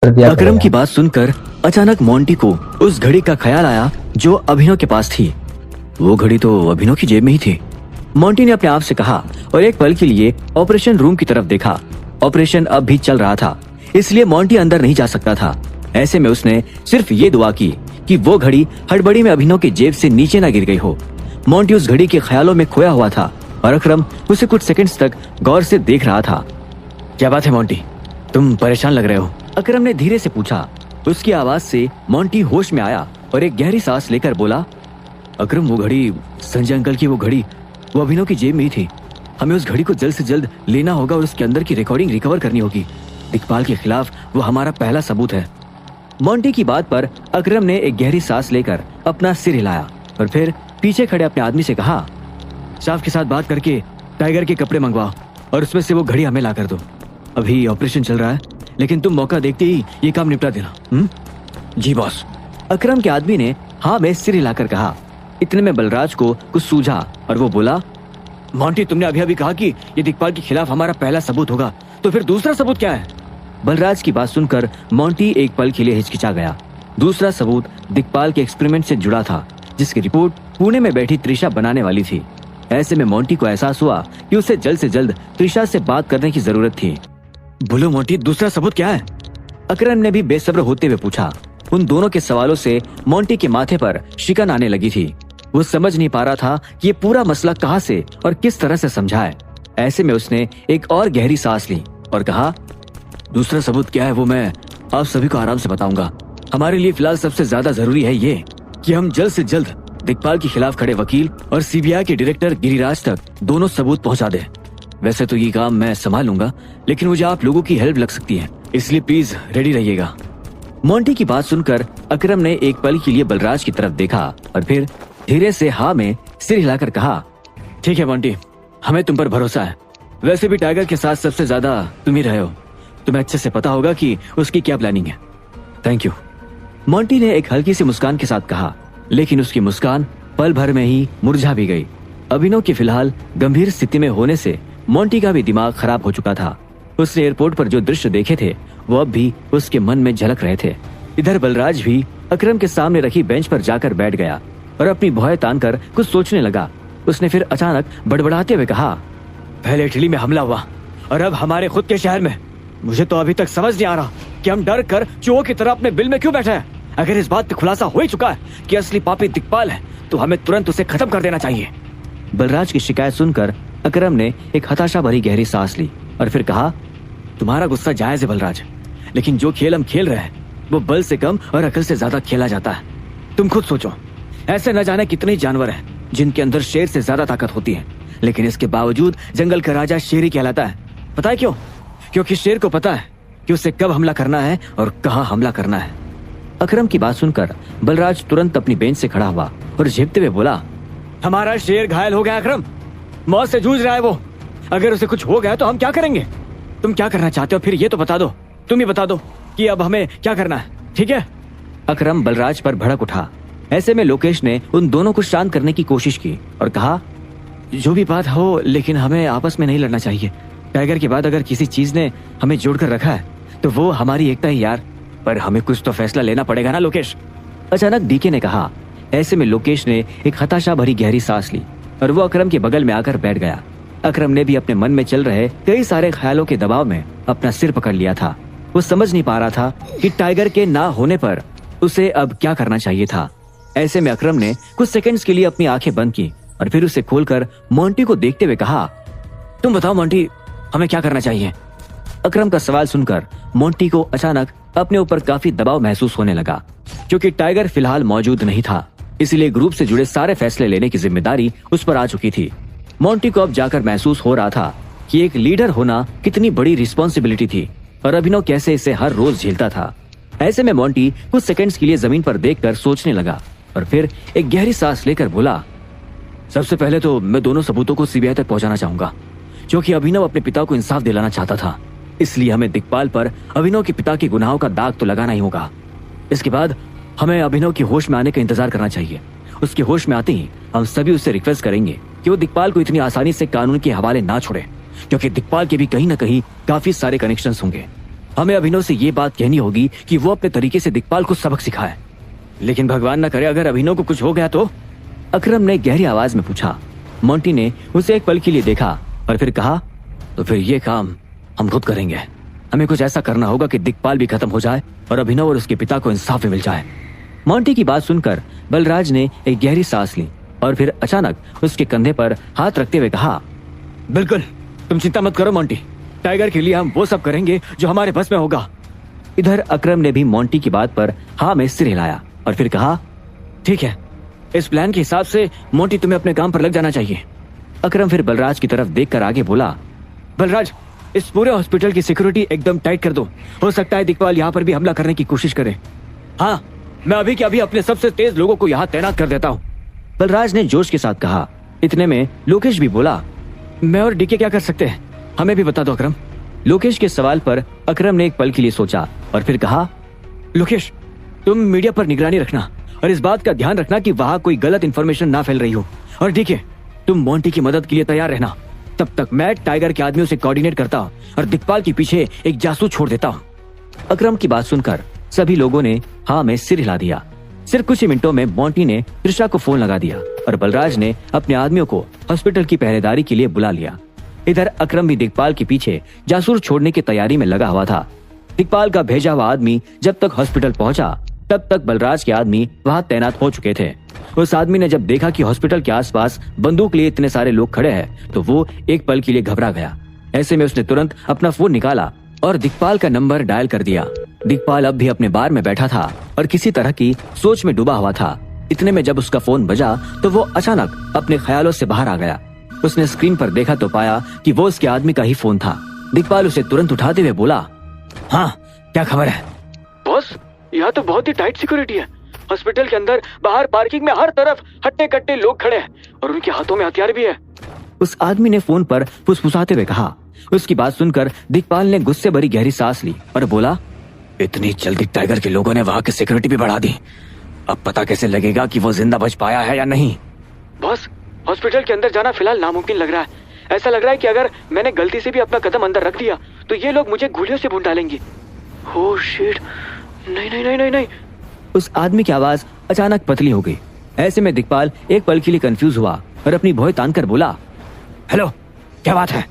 कर दिया अकरम की बात सुनकर अचानक मोंटी को उस घड़ी का ख्याल आया जो अभिनव के पास थी। वो घड़ी तो अभिनव की जेब में ही थी। मोंटी ने अपने आप से कहा और एक पल के लिए ऑपरेशन रूम की तरफ देखा। ऑपरेशन अब भी चल रहा था, इसलिए मोंटी अंदर नहीं जा सकता था। ऐसे में उसने सिर्फ ये दुआ की कि वो घड़ी हड़बड़ी में अभिनव की जेब से नीचे न गिर गई हो। मोंटी उस घड़ी के ख्यालों में खोया हुआ था और अकरम उसे कुछ सेकंड्स तक गौर से देख रहा था। क्या बात है मोंटी, तुम परेशान लग रहे हो? अकरम ने धीरे से पूछा। उसकी आवाज से मोंटी होश में आया और एक गहरी सांस लेकर बोला, अकरम वो घड़ी, संजय अंकल की वो घड़ी, वो अभिनव की जेब में ही थी। हमें उस घड़ी को जल्द से जल्द लेना होगा और उसके अंदर की रिकॉर्डिंग रिकवर करनी होगी। दिक्पाल के खिलाफ वो हमारा पहला सबूत है। मोंटी की बात पर अकरम ने एक गहरी सांस लेकर अपना सिर हिलाया और फिर पीछे खड़े अपने आदमी से कहा, स्टाफ के साथ बात करके टाइगर के कपड़े मंगवाओ और उसमें से वो घड़ी हमें ला कर दो। अभी ऑपरेशन चल रहा है, लेकिन तुम मौका देखते ही ये काम निपटा देना। जी बॉस। अकरम के आदमी ने हाँ में सिर हिलाकर कहा। इतने में बलराज को कुछ सूझा और वो बोला, मोंटी तुमने अभी अभी कहा कि ये दिक्पाल के खिलाफ हमारा पहला सबूत होगा, तो फिर दूसरा सबूत क्या है? बलराज की बात सुनकर मोंटी एक पल के लिए हिचकिचा गया। दूसरा सबूत दिक्पाल के एक्सपेरिमेंट से जुड़ा था, जिसकी रिपोर्ट पुणे में बैठी त्रिशा बनाने वाली थी। ऐसे में मोंटी को एहसास हुआ कि उसे जल्द से जल्द त्रिशा से बात करने की जरूरत थी। बोलो मोंटी, दूसरा सबूत क्या है? अकरम ने भी बेसब्र होते हुए पूछा। उन दोनों के सवालों से मोंटी के माथे पर शिकन आने लगी थी। वो समझ नहीं पा रहा था कि ये पूरा मसला कहां से और किस तरह से समझाए। ऐसे में उसने एक और गहरी सांस ली और कहा, दूसरा सबूत क्या है वो मैं आप सभी को आराम से बताऊंगा। हमारे लिए फिलहाल सबसे ज्यादा जरूरी है ये कि हम जल्द से जल्द दिक्पाल के खिलाफ खड़े वकील और सीबीआई के डायरेक्टर गिरिराज तक दोनों सबूत पहुंचा दे। वैसे तो ये काम मैं संभाल लूंगा, लेकिन मुझे आप लोगों की हेल्प लग सकती है, इसलिए प्लीज रेडी रहिएगा। मोंटी की बात सुनकर अकरम ने एक पल के लिए बलराज की तरफ देखा और फिर धीरे से हाँ में सिर हिलाकर कहा, ठीक है मोंटी, हमें तुम पर भरोसा है। वैसे भी टाइगर के साथ सबसे ज्यादा तुम ही रहे हो, तुम्हें अच्छे से पता होगा कि उसकी क्या प्लानिंग है। थैंक यू, मोंटी ने एक हल्की सी मुस्कान के साथ कहा, लेकिन उसकी मुस्कान पल भर में ही मुरझा भी गई। अभिनव के फिलहाल गंभीर स्थिति में होने से मोंटी का भी दिमाग खराब हो चुका था। उसने एयरपोर्ट पर जो दृश्य देखे थे वो अब भी उसके मन में झलक रहे थे। इधर बलराज भी अकरम के सामने रखी बेंच पर जाकर बैठ गया और अपनी भौहें तानकर कुछ सोचने लगा। उसने फिर अचानक बड़बड़ाते हुए कहा, पहले इटली में हमला हुआ और अब हमारे खुद के शहर में। मुझे तो अभी तक समझ नहीं आ रहा कि हम डर कर चूहों की तरह अपने बिल में क्यों बैठे हैं। अगर इस बात का खुलासा हो ही चुका है कि असली पापी दिक्पाल है, तो हमें तुरंत उसे खत्म कर देना चाहिए। बलराज की शिकायत सुनकर अकरम ने एक हताशा भरी गहरी सांस ली और फिर कहा, तुम्हारा गुस्सा जायज है बलराज, लेकिन जो खेल हम खेल रहे हैं वो बल से कम और अकल से ज्यादा खेला जाता है। तुम खुद सोचो, ऐसे न जाने कितने जानवर हैं जिनके अंदर शेर से ज्यादा ताकत होती है, लेकिन इसके बावजूद जंगल का राजा शेर ही कहलाता है। पता है क्यों? क्योंकि शेर को पता है कि उसे कब हमला करना है और कहाँ हमला करना है। अकरम की बात सुनकर बलराज तुरंत अपनी बेंच से खड़ा हुआ और झेपते हुए बोला, हमारा शेर घायल हो गया अकरम, मौत से जूझ रहा है वो। अगर उसे कुछ हो गया तो हम क्या करेंगे? तुम क्या करना चाहते हो फिर ये तो बता दो। तुम ही बता दो कि अब हमें क्या करना है, ठीक है? अकरम बलराज पर भड़क उठा। ऐसे में लोकेश ने उन दोनों को शांत करने की कोशिश की और कहा, जो भी बात हो, लेकिन हमें आपस में नहीं लड़ना चाहिए। टाइगर के बाद अगर किसी चीज ने हमें जोड़कर रखा है तो वो हमारी एकता ही यार। पर हमें कुछ तो फैसला लेना पड़ेगा ना लोकेश, अचानक डीके ने कहा। ऐसे में लोकेश ने एक हताशा भरी गहरी सांस ली और वो अकरम के बगल में आकर बैठ गया। अकरम ने भी अपने मन में चल रहे कई सारे ख्यालों के दबाव में अपना सिर पकड़ लिया था। वो समझ नहीं पा रहा था कि टाइगर के ना होने पर उसे अब क्या करना चाहिए था। ऐसे में अकरम ने कुछ सेकंड्स के लिए अपनी आंखें बंद की और फिर उसे खोलकर मोंटी को देखते हुए कहा, तुम बताओ मोंटी, हमें क्या करना चाहिए? अकरम का सवाल सुनकर मोंटी को अचानक अपने ऊपर काफी दबाव महसूस होने लगा, क्योंकि टाइगर फिलहाल मौजूद नहीं था। इसलिए ग्रुप से जुड़े सारे फैसले लेने की जिम्मेदारी उस पर आ चुकी थी। मोंटी को अब जाकर महसूस हो रहा था कि एक लीडर होना कितनी बड़ी रिस्पॉन्सिबिलिटी थी और अभिनव कैसे इसे हर रोज झेलता था। ऐसे में मोंटी कुछ सेकंड्स के लिए जमीन पर देखकर सोचने लगा और फिर एक गहरी सांस लेकर बोला, सबसे पहले तो मैं दोनों सबूतों को सीबीआई तक पहुंचाना चाहूंगा, क्योंकि अभिनव अपने पिता को इंसाफ दिलाना चाहता था। इसलिए हमें दिक्पाल पर अभिनव के पिता के गुनाहों का दाग तो लगाना ही होगा। इसके बाद हमें अभिनव की होश में आने का इंतजार करना चाहिए। उसके होश में आते ही हम सभी उससे रिक्वेस्ट करेंगे कि वो दिक्पाल को इतनी आसानी से कानून के हवाले ना छोड़े, क्योंकि दिक्पाल के भी कहीं ना कहीं काफी सारे कनेक्शंस होंगे। हमें अभिनव से ये बात कहनी होगी कि वो अपने तरीके से दिक्पाल को सबक सिखाए। लेकिन भगवान न करे अगर अभिनव को कुछ हो गया तो? अकरम ने गहरी आवाज में पूछा। मोंटी ने उसे एक पल के लिए देखा और फिर कहा, तो फिर ये काम हम खुद करेंगे। हमें कुछ ऐसा करना होगा कि दिक्पाल भी खत्म हो जाए और अभिनव और उसके पिता को इंसाफ मिल जाए। मोंटी की बात सुनकर बलराज ने एक गहरी सांस ली और फिर अचानक उसके कंधे पर हाथ रखते हुए कहा, बिल्कुल, तुम चिंता मत करो मोंटी, टाइगर के लिए हम वो सब करेंगे जो हमारे बस में होगा। इधर अकरम ने भी मोंटी की बात पर हाँ में सिर हिलाया और फिर कहा, ठीक है, इस प्लान के हिसाब से मोंटी तुम्हें अपने काम पर लग जाना चाहिए। अकरम फिर बलराज की तरफ देखकर आगे बोला, बलराज, इस पूरे हॉस्पिटल की सिक्योरिटी एकदम टाइट कर दो। हो सकता है दिक्पाल यहाँ पर भी हमला करने की कोशिश करे। हाँ, मैं अभी के अभी अपने सबसे तेज लोगों को यहाँ तैनात कर देता हूँ, बलराज ने जोश के साथ कहा। इतने में लोकेश भी बोला, मैं और डीके क्या कर सकते हैं, हमें भी बता दो अकरम। लोकेश के सवाल पर अकरम ने एक पल के लिए सोचा और फिर कहा, लोकेश, तुम मीडिया पर निगरानी रखना और इस बात का ध्यान रखना कि वहां कोई गलत इंफॉर्मेशन ना फैल रही हो। और डीके, तुम मोंटी की मदद के लिए तैयार रहना। तब तक मैं टाइगर के आदमियों से कोऑर्डिनेट करता हूँ और दिक्पाल के पीछे एक जासूस छोड़ देता हूँ। अकरम की बात सुनकर सभी लोगों ने हाँ में सिर हिला दिया। सिर्फ कुछ ही मिनटों में मोंटी ने त्रिशा को फोन लगा दिया और बलराज ने अपने आदमियों को हॉस्पिटल की पहरेदारी के लिए बुला लिया। इधर अकरम भी दिक्पाल के पीछे जासूस छोड़ने की तैयारी में लगा हुआ था। दिक्पाल का भेजा हुआ आदमी जब तक हॉस्पिटल पहुंचा तब तक बलराज के आदमी वहां तैनात हो चुके थे। उस आदमी ने जब देखा कि हॉस्पिटल के आसपास बंदूक लिए इतने सारे लोग खड़े हैं तो वो एक पल के लिए घबरा गया। ऐसे में उसने तुरंत अपना फोन निकाला और दिक्पाल का नंबर डायल कर दिया। दिक्पाल अब भी अपने बार में बैठा था और किसी तरह की सोच में डूबा हुआ था। इतने में जब उसका फोन बजा तो वो अचानक अपने ख्यालों से बाहर आ गया। उसने स्क्रीन पर देखा तो पाया कि वो उसके आदमी का ही फोन था। दिक्पाल उसे तुरंत उठाते हुए बोला, हाँ, क्या खबर है? बॉस, यहाँ तो बहुत ही टाइट सिक्योरिटी है। हॉस्पिटल के अंदर, बाहर, पार्किंग में, हर तरफ हट्टे कट्टे लोग खड़े हैं और उनके हाथों में हथियार भी है। उस आदमी ने फोन पर फुसफुसाते हुए कहा। उसकी बात सुनकर दिक्पाल ने गुस्से भरी गहरी सांस ली और बोला, इतनी जल्दी टाइगर के लोगों ने वहाँ की सिक्योरिटी भी बढ़ा दी। अब पता कैसे लगेगा कि वो जिंदा बच पाया है या नहीं? बॉस, हॉस्पिटल के अंदर जाना फिलहाल नामुमकिन लग रहा है। ऐसा लग रहा है कि अगर मैंने गलती से भी अपना कदम अंदर रख दिया तो ये लोग मुझे गोलियों से भून डालेंगे। ओह शिट, नहीं नहीं नहीं नहीं नहीं। उस आदमी की आवाज अचानक पतली हो गई। ऐसे में दिक्पाल एक पल के लिए कंफ्यूज हुआ और अपनी भौं तान कर बोला, हेलो, क्या बात है,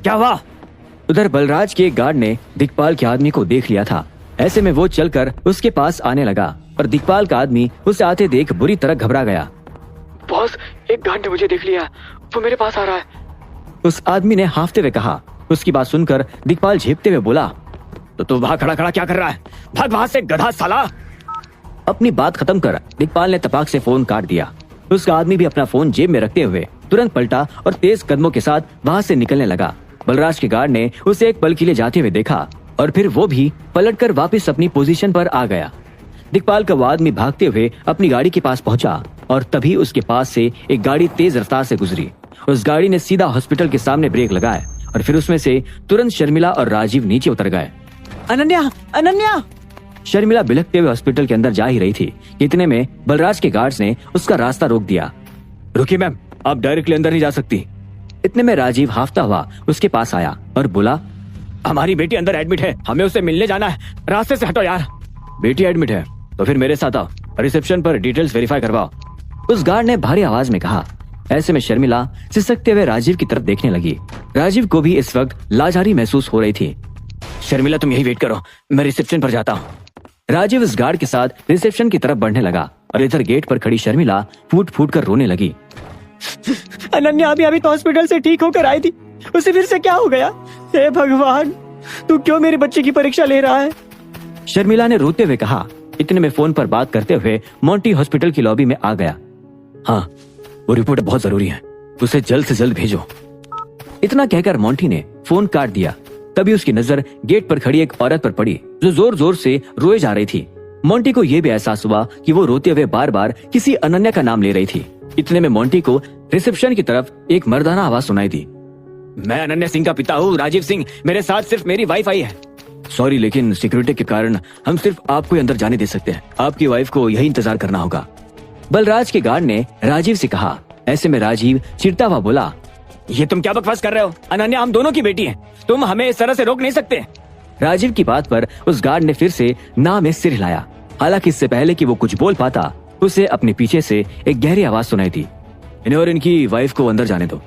क्या हुआ? उधर बलराज के एक गार्ड ने दिक्पाल के आदमी को देख लिया था। ऐसे में वो चलकर उसके पास आने लगा और दिक्पाल का आदमी उसे आते देख बुरी तरह घबरा गया। बॉस, एक गार्ड ने मुझे देख लिया, वो मेरे पास आ रहा है। उस आदमी ने हाफते हुए कहा। उसकी बात सुनकर दिक्पाल झेपते हुए बोला, तो तू वहां खड़ा खड़ा क्या कर रहा है? भाग वहां से, गधा साला। अपनी बात खत्म कर दिक्पाल ने तपाक से फोन काट दिया। उसका आदमी भी अपना फोन जेब में रखते हुए तुरंत पलटा और तेज कदमों के साथ वहां से निकलने लगा। बलराज के गार्ड ने उसे एक पल के लिए जाते हुए देखा और फिर वो भी पलटकर वापस अपनी पोजीशन पर आ गया। दिक्पाल का वो आदमी भागते हुए अपनी गाड़ी के पास पहुंचा और तभी उसके पास से एक गाड़ी तेज रफ्तार से गुजरी। उस गाड़ी ने सीधा हॉस्पिटल के सामने ब्रेक लगाए और फिर उसमें से तुरंत शर्मिला और राजीव नीचे उतर गए। अनन्या, अनन्या! शर्मिला बिलखते हुए हॉस्पिटल के अंदर जा ही रही थी। इतने में बलराज के गार्ड्स ने उसका रास्ता रोक दिया। रुकिए मैम, आप डायरेक्टली अंदर नहीं जा सकती। इतने में राजीव हाफता हुआ उसके पास आया और बोला, हमारी बेटी अंदर एडमिट है, हमें उससे मिलने जाना है, रास्ते से हटो यार। बेटी एडमिट है तो फिर मेरे साथ आओ, रिसेप्शन पर डिटेल्स वेरीफाई करवाओ, उस गार्ड ने भारी आवाज में कहा। ऐसे में शर्मिला सिसकते हुए राजीव की तरफ देखने लगी। राजीव को भी इस वक्त लाचारी महसूस हो रही थी। शर्मिला, तुम यही वेट करो, मैं रिसेप्शन पर जाता हूँ। राजीव इस गार्ड के साथ रिसेप्शन की तरफ बढ़ने लगा और इधर गेट पर खड़ी शर्मिला फूट फूट कर रोने लगी। अनन्या अभी तो हॉस्पिटल से ठीक होकर आई थी, उसे फिर से क्या हो गया? हे भगवान, तू क्यों मेरे बच्चे की परीक्षा ले रहा है? शर्मिला ने रोते हुए कहा। इतने में फोन पर बात करते हुए मोंटी हॉस्पिटल की लॉबी में आ गया। हाँ, वो रिपोर्ट बहुत जरूरी है, उसे जल्द से जल्द भेजो। इतना कहकर मोंटी ने फोन काट दिया। तभी उसकी नजर गेट पर खड़ी एक औरत पर पड़ी जो जोर जोर से रोए जा रही थी। मोंटी को यह भी एहसास हुआ कि वो रोते हुए बार बार किसी अनन्या का नाम ले रही थी। इतने में मोंटी को रिसेप्शन की तरफ एक मर्दाना आवाज सुनाई दी। मैं अनन्या सिंह का पिता हूँ, राजीव सिंह। मेरे साथ सिर्फ मेरी वाइफ आई है। सॉरी, लेकिन सिक्योरिटी के कारण हम सिर्फ आपको अंदर जाने दे सकते हैं। आपकी वाइफ को यही इंतजार करना होगा, बलराज के गार्ड ने राजीव से कहा। ऐसे में राजीव चिढ़ता हुआ बोला, ये तुम क्या बकवास कर रहे हो? अनन्या हम दोनों की बेटी है, तुम हमें इस तरह से रोक नहीं सकते। राजीव की बात पर उस गार्ड ने फिर से ना में सिर हिलाया। हालांकि इससे पहले कि वो कुछ बोल पाता, उसे अपने पीछे से एक गहरी आवाज सुनाई दी, इन्हें और इनकी वाइफ को अंदर जाने दो।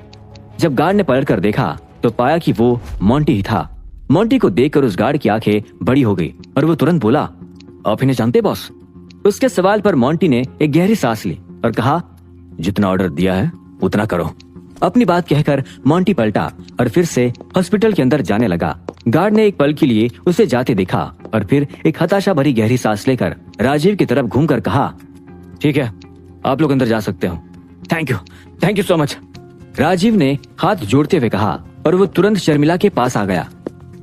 जब गार्ड ने पलट कर देखा तो पाया कि वो मोंटी ही था। मोंटी को देखकर उस गार्ड की आंखें बड़ी हो गई और वो तुरंत बोला, आप इन्हें जानते बॉस? उसके सवाल पर मोंटी ने एक गहरी सांस ली और कहा, जितना ऑर्डर दिया है उतना करो। अपनी बात कहकर मोंटी पलटा और फिर से हॉस्पिटल के अंदर जाने लगा। गार्ड ने एक पल के लिए उसे जाते देखा और फिर एक हताशा भरी गहरी सांस लेकर राजीव की तरफ घूमकर कहा, ठीक है, आप लोग अंदर जा सकते हो। Thank you so much. Rajiv ने हाथ जोड़ते हुए कहा और वो तुरंत शर्मिला के पास आ गया।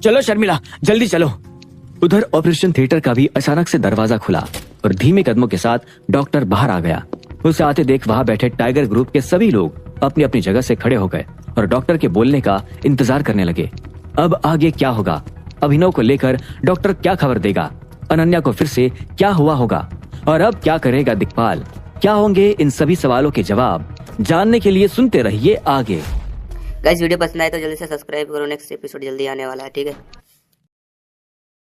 चलो शर्मिला, जल्दी चलो। उधर ऑपरेशन थिएटर का भी अचानक से दरवाजा खुला और धीमे कदमों के साथ डॉक्टर बाहर आ गया। उसे आते देख वहां बैठे टाइगर ग्रुप के सभी लोग अपनी अपनी जगह से खड़े हो गए और डॉक्टर के बोलने का इंतजार करने लगे। अब आगे क्या होगा? अभिनव को लेकर डॉक्टर क्या खबर देगा? अनन्या को फिर से क्या हुआ होगा? और अब क्या करेगा दिक्पाल? क्या होंगे इन सभी सवालों के जवाब? जानने के लिए सुनते रहिए आगे। गाइस वीडियो पसंद आए तो जल्दी से सब्सक्राइब करो, नेक्स्ट एपिसोड जल्दी आने वाला है, ठीक है।